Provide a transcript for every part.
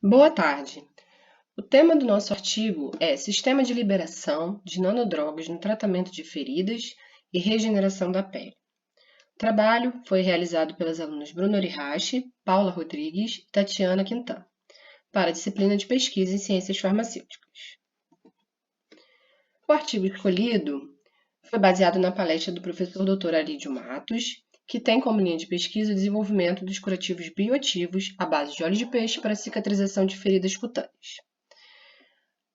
Boa tarde. O tema do nosso artigo é Sistema de liberação de nanodrogas no tratamento de feridas e regeneração da pele. O trabalho foi realizado pelas alunas Bruna Orihashi, Paula Rodrigues e Tatiana Quintan, para a disciplina de pesquisa em ciências farmacêuticas. O artigo escolhido foi baseado na palestra do professor Dr. Arídio Matos, que tem como linha de pesquisa o desenvolvimento dos curativos bioativos à base de óleo de peixe para cicatrização de feridas cutâneas.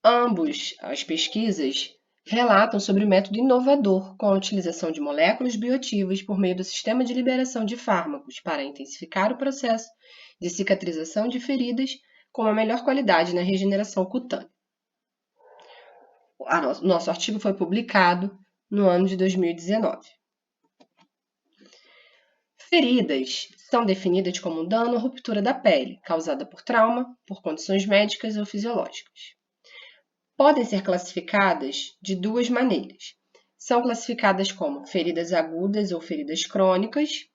Ambos as pesquisas relatam sobre o método inovador com a utilização de moléculas bioativas por meio do sistema de liberação de fármacos para intensificar o processo de cicatrização de feridas com uma melhor qualidade na regeneração cutânea. Nosso artigo foi publicado no ano de 2019. Feridas são definidas como um dano ou ruptura da pele, causada por trauma, por condições médicas ou fisiológicas. Podem ser classificadas de duas maneiras. São classificadas como feridas agudas ou feridas crônicas,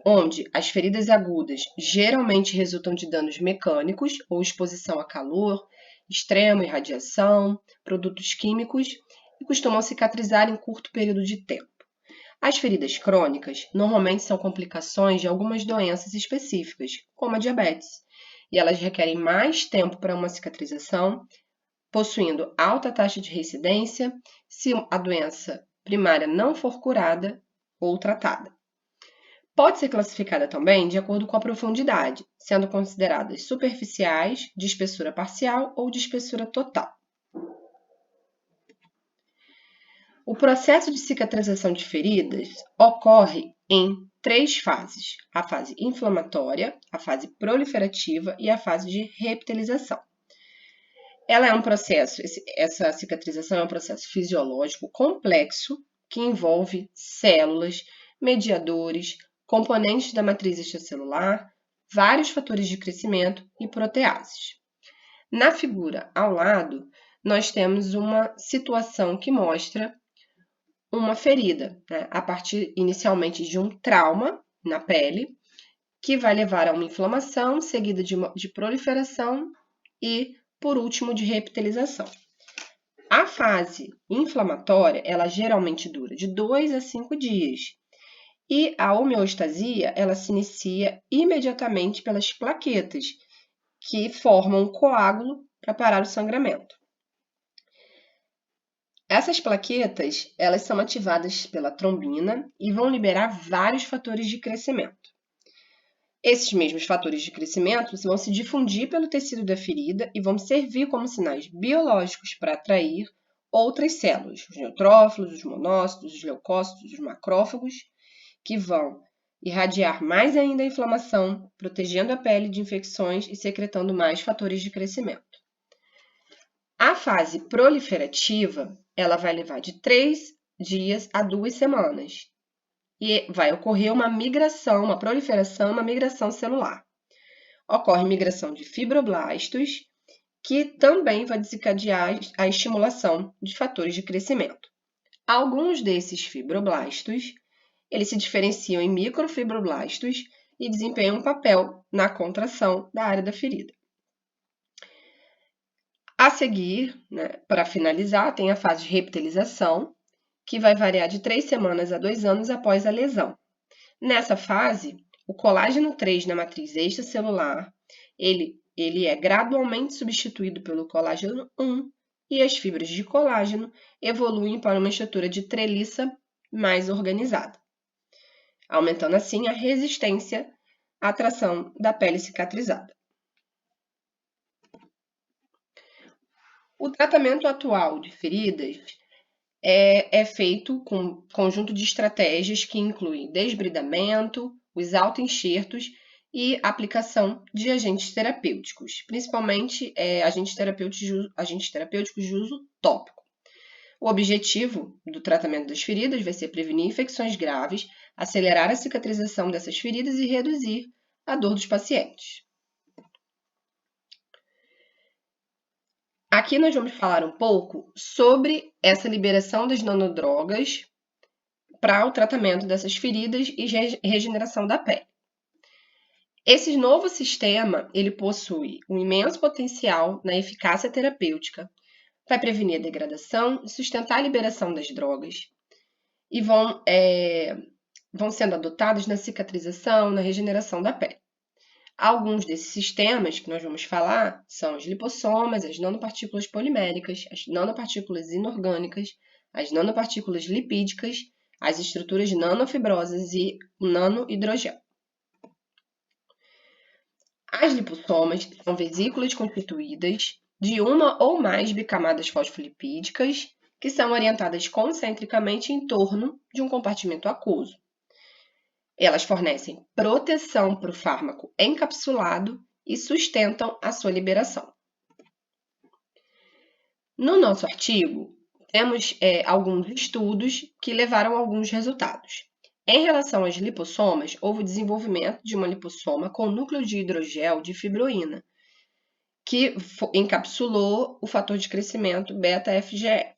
onde as feridas agudas geralmente resultam de danos mecânicos ou exposição a calor, extremo, irradiação, produtos químicos e costumam cicatrizar em curto período de tempo. As feridas crônicas normalmente são complicações de algumas doenças específicas, como a diabetes, e elas requerem mais tempo para uma cicatrização, possuindo alta taxa de reincidência se a doença primária não for curada ou tratada. Pode ser classificada também de acordo com a profundidade, sendo consideradas superficiais, de espessura parcial ou de espessura total. O processo de cicatrização de feridas ocorre em três fases: a fase inflamatória, a fase proliferativa e a fase de reepitelização. Ela é um processo, essa cicatrização é um processo fisiológico complexo que envolve células, mediadores, componentes da matriz extracelular, vários fatores de crescimento e proteases. Na figura ao lado, nós temos uma situação que mostra uma ferida, né, a partir inicialmente de um trauma na pele, que vai levar a uma inflamação, seguida de proliferação e, por último, de reepitelização. A fase inflamatória, ela geralmente dura de 2 a 5 dias. E a homeostasia, ela se inicia imediatamente pelas plaquetas, que formam um coágulo para parar o sangramento. Essas plaquetas, elas são ativadas pela trombina e vão liberar vários fatores de crescimento. Esses mesmos fatores de crescimento vão se difundir pelo tecido da ferida e vão servir como sinais biológicos para atrair outras células, os neutrófilos, os monócitos, os leucócitos, os macrófagos, que vão irradiar mais ainda a inflamação, protegendo a pele de infecções e secretando mais fatores de crescimento. A fase proliferativa, ela vai levar de 3 dias a 2 semanas. E vai ocorrer uma migração, uma proliferação, uma migração celular. Ocorre migração de fibroblastos, que também vai desencadear a estimulação de fatores de crescimento. Alguns desses fibroblastos, eles se diferenciam em microfibroblastos e desempenham um papel na contração da área da ferida. A seguir, para finalizar, tem a fase de reepitelização, que vai variar de 3 semanas a 2 anos após a lesão. Nessa fase, o colágeno 3 na matriz extracelular, ele é gradualmente substituído pelo colágeno 1 e as fibras de colágeno evoluem para uma estrutura de treliça mais organizada, aumentando assim a resistência à tração da pele cicatrizada. O tratamento atual de feridas é feito com um conjunto de estratégias que incluem desbridamento, os autoenxertos e aplicação de agentes terapêuticos, principalmente agentes terapêuticos de uso tópico. O objetivo do tratamento das feridas vai ser prevenir infecções graves, acelerar a cicatrização dessas feridas e reduzir a dor dos pacientes. Aqui nós vamos falar um pouco sobre essa liberação das nanodrogas para o tratamento dessas feridas e regeneração da pele. Esse novo sistema, ele possui um imenso potencial na eficácia terapêutica, vai prevenir a degradação e sustentar a liberação das drogas, e vão sendo adotados na cicatrização, na regeneração da pele. Alguns desses sistemas que nós vamos falar são os lipossomas, as nanopartículas poliméricas, as nanopartículas inorgânicas, as nanopartículas lipídicas, as estruturas nanofibrosas e o nanohidrogel. As lipossomas são vesículas constituídas de uma ou mais bicamadas fosfolipídicas que são orientadas concentricamente em torno de um compartimento aquoso. Elas fornecem proteção para o fármaco encapsulado e sustentam a sua liberação. No nosso artigo, temos alguns estudos que levaram a alguns resultados. Em relação às lipossomas, houve o desenvolvimento de uma lipossoma com núcleo de hidrogel de fibroína, que encapsulou o fator de crescimento beta-FGF.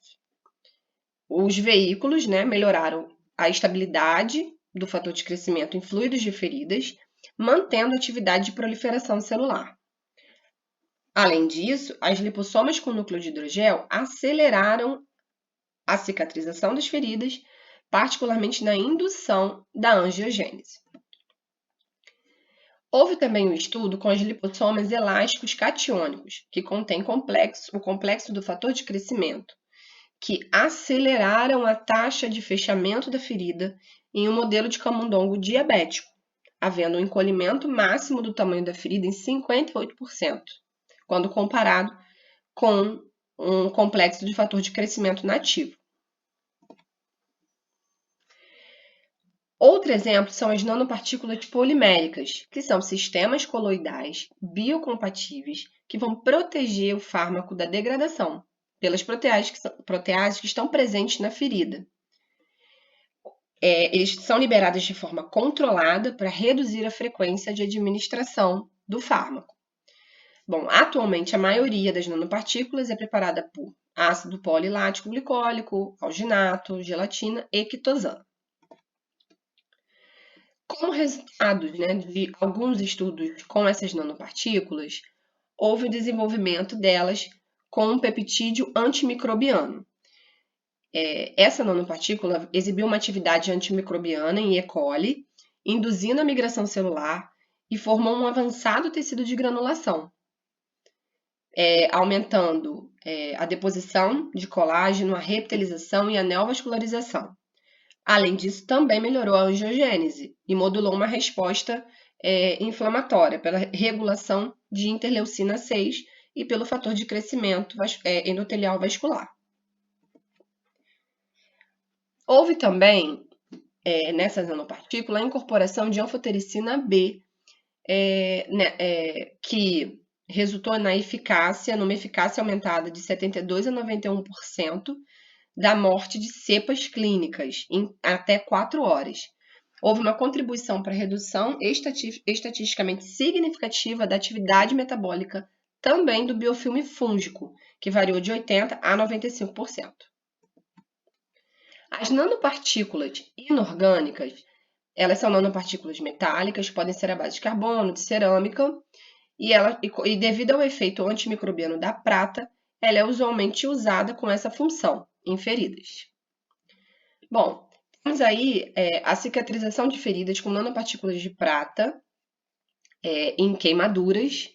Os veículos melhoraram a estabilidade do fator de crescimento em fluidos de feridas, mantendo a atividade de proliferação celular. Além disso, as lipossomas com núcleo de hidrogel aceleraram a cicatrização das feridas, particularmente na indução da angiogênese. Houve também um estudo com as lipossomas elásticos catiônicos, que contém o complexo do fator de crescimento, que aceleraram a taxa de fechamento da ferida em um modelo de camundongo diabético, havendo um encolhimento máximo do tamanho da ferida em 58%, quando comparado com um complexo de fator de crescimento nativo. Outro exemplo são as nanopartículas poliméricas, que são sistemas coloidais biocompatíveis que vão proteger o fármaco da degradação pelas proteases que estão presentes na ferida. Eles são liberados de forma controlada para reduzir a frequência de administração do fármaco. Bom, atualmente a maioria das nanopartículas é preparada por ácido polilático glicólico, alginato, gelatina e quitosana. Como resultado de alguns estudos com essas nanopartículas, houve o desenvolvimento delas com um peptídeo antimicrobiano. Essa nanopartícula exibiu uma atividade antimicrobiana em E. coli, induzindo a migração celular e formou um avançado tecido de granulação, aumentando a deposição de colágeno, a reptilização e a neovascularização. Além disso, também melhorou a angiogênese e modulou uma resposta inflamatória pela regulação de interleucina 6 e pelo fator de crescimento endotelial vascular. Houve também, nessa nanopartícula, a incorporação de anfotericina B, que resultou numa eficácia aumentada de 72% a 91% da morte de cepas clínicas em até 4 horas. Houve uma contribuição para a redução estatisticamente significativa da atividade metabólica também do biofilme fúngico, que variou de 80% a 95%. As nanopartículas inorgânicas, elas são nanopartículas metálicas, podem ser à base de carbono, de cerâmica, e devido ao efeito antimicrobiano da prata, ela é usualmente usada com essa função em feridas. Bom, temos aí a cicatrização de feridas com nanopartículas de prata em queimaduras.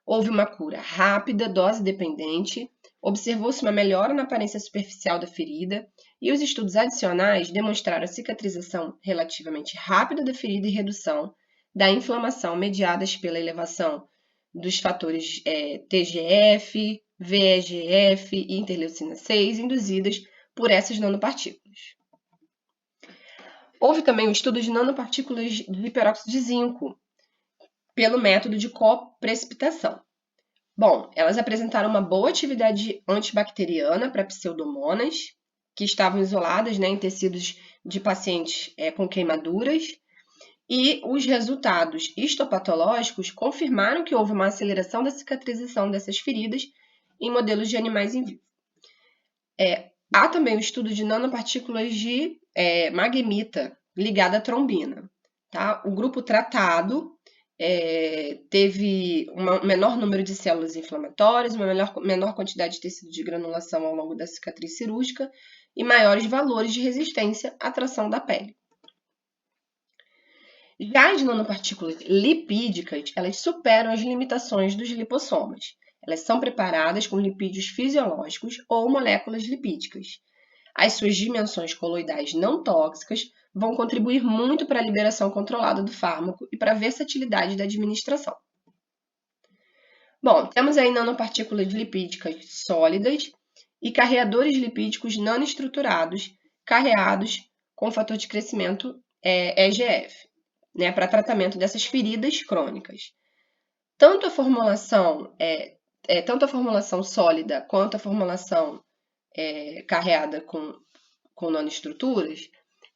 Houve uma cura rápida, dose dependente, observou-se uma melhora na aparência superficial da ferida e os estudos adicionais demonstraram a cicatrização relativamente rápida da ferida e redução da inflamação mediadas pela elevação dos fatores TGF, VEGF e interleucina 6 induzidas por essas nanopartículas. Houve também um estudo de nanopartículas de peróxido de zinco pelo método de coprecipitação. Bom, elas apresentaram uma boa atividade antibacteriana para pseudomonas, que estavam isoladas em tecidos de pacientes com queimaduras, e os resultados histopatológicos confirmaram que houve uma aceleração da cicatrização dessas feridas em modelos de animais em vivo. Há também o estudo de nanopartículas de magnemita ligada à trombina. Tá? O grupo tratado teve um menor número de células inflamatórias, uma menor quantidade de tecido de granulação ao longo da cicatriz cirúrgica e maiores valores de resistência à tração da pele. Já as nanopartículas lipídicas, elas superam as limitações dos lipossomas. Elas são preparadas com lipídios fisiológicos ou moléculas lipídicas. As suas dimensões coloidais não tóxicas vão contribuir muito para a liberação controlada do fármaco e para a versatilidade da administração. Bom, temos aí nanopartículas lipídicas sólidas e carreadores lipídicos nanoestruturados carreados com fator de crescimento EGF, né, para tratamento dessas feridas crônicas. Tanto a formulação sólida quanto a formulação carreada com nanoestruturas,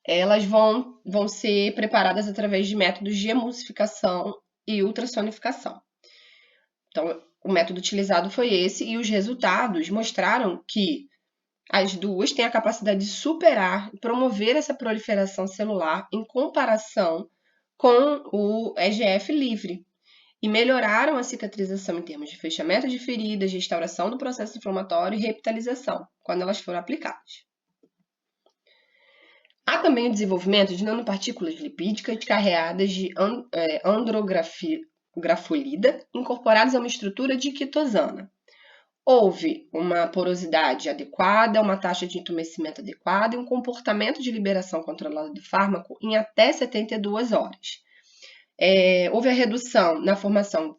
elas vão ser preparadas através de métodos de emulsificação e ultrassonificação. Então, o método utilizado foi esse e os resultados mostraram que as duas têm a capacidade de superar e promover essa proliferação celular em comparação com o EGF livre e melhoraram a cicatrização em termos de fechamento de feridas, restauração do processo inflamatório e revitalização, quando elas foram aplicadas. Há também o desenvolvimento de nanopartículas lipídicas carreadas de andrografolida incorporadas a uma estrutura de quitosana. Houve uma porosidade adequada, uma taxa de entumecimento adequada e um comportamento de liberação controlada do fármaco em até 72 horas. Houve a redução na formação,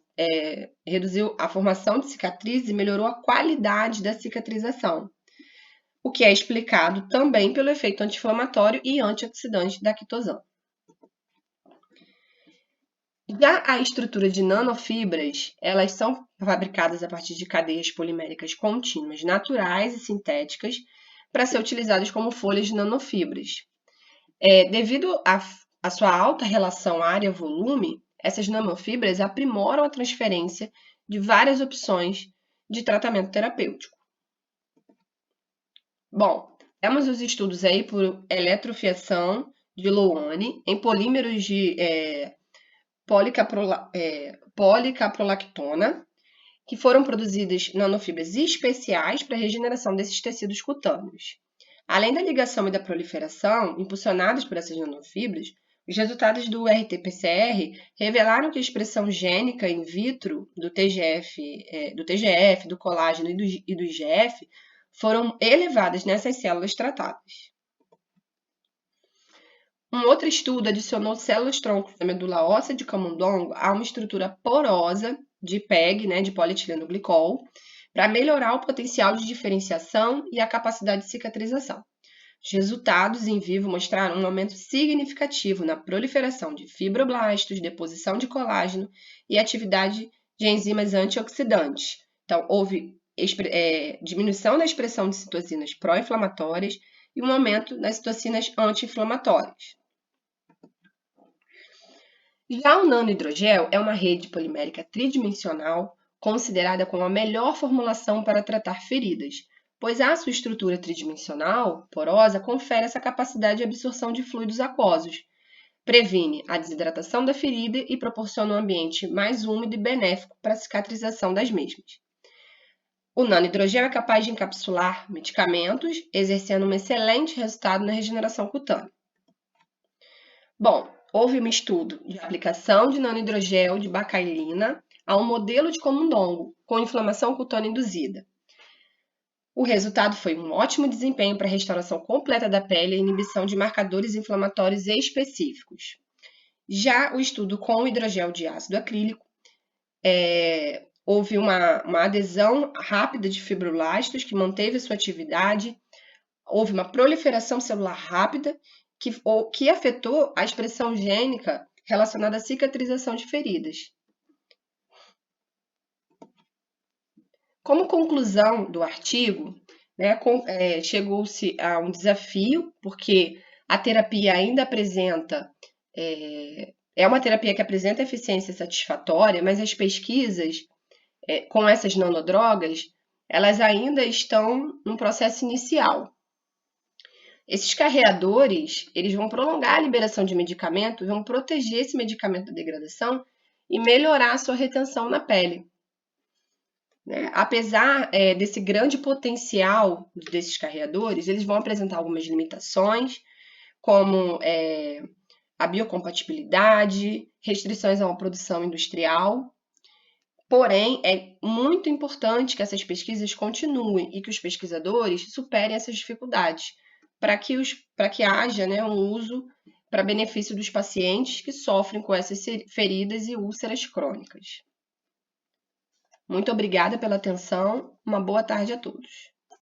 reduziu a formação de cicatrizes e melhorou a qualidade da cicatrização, o que é explicado também pelo efeito anti-inflamatório e antioxidante da quitosana. Já a estrutura de nanofibras, elas são fabricadas a partir de cadeias poliméricas contínuas naturais e sintéticas para ser utilizadas como folhas de nanofibras. Devido à sua alta relação área-volume, essas nanofibras aprimoram a transferência de várias opções de tratamento terapêutico. Bom, temos os estudos aí por eletrofiação de Lowane em polímeros de policaprolactona, que foram produzidas nanofibras especiais para a regeneração desses tecidos cutâneos. Além da ligação e da proliferação impulsionadas por essas nanofibras, os resultados do RT-PCR revelaram que a expressão gênica in vitro do TGF, do colágeno e do IGF foram elevadas nessas células tratadas. Um outro estudo adicionou células-tronco da medula óssea de camundongo a uma estrutura porosa de PEG, de polietileno-glicol, para melhorar o potencial de diferenciação e a capacidade de cicatrização. Os resultados em vivo mostraram um aumento significativo na proliferação de fibroblastos, deposição de colágeno e atividade de enzimas antioxidantes. Então, houve diminuição da expressão de citocinas pró-inflamatórias e um aumento das citocinas anti-inflamatórias. Já o nanohidrogel é uma rede polimérica tridimensional considerada como a melhor formulação para tratar feridas, pois a sua estrutura tridimensional, porosa, confere essa capacidade de absorção de fluidos aquosos, previne a desidratação da ferida e proporciona um ambiente mais úmido e benéfico para a cicatrização das mesmas. O nanohidrogel é capaz de encapsular medicamentos, exercendo um excelente resultado na regeneração cutânea. Bom, houve um estudo de aplicação de nanohidrogel de bacailina a um modelo de camundongo com inflamação cutânea induzida. O resultado foi um ótimo desempenho para a restauração completa da pele e inibição de marcadores inflamatórios específicos. Já o estudo com o hidrogel de ácido acrílico, houve uma adesão rápida de fibroblastos que manteve sua atividade, houve uma proliferação celular rápida que afetou a expressão gênica relacionada à cicatrização de feridas. Como conclusão do artigo, chegou-se a um desafio, porque a terapia ainda apresenta, é uma terapia que apresenta eficiência satisfatória, mas as pesquisas com essas nanodrogas, elas ainda estão num processo inicial. Esses carreadores, eles vão prolongar a liberação de medicamento, vão proteger esse medicamento da degradação e melhorar a sua retenção na pele. Apesar desse grande potencial desses carreadores, eles vão apresentar algumas limitações, como a biocompatibilidade, restrições a uma produção industrial. Porém, é muito importante que essas pesquisas continuem e que os pesquisadores superem essas dificuldades, para que haja um uso para benefício dos pacientes que sofrem com essas feridas e úlceras crônicas. Muito obrigada pela atenção, uma boa tarde a todos.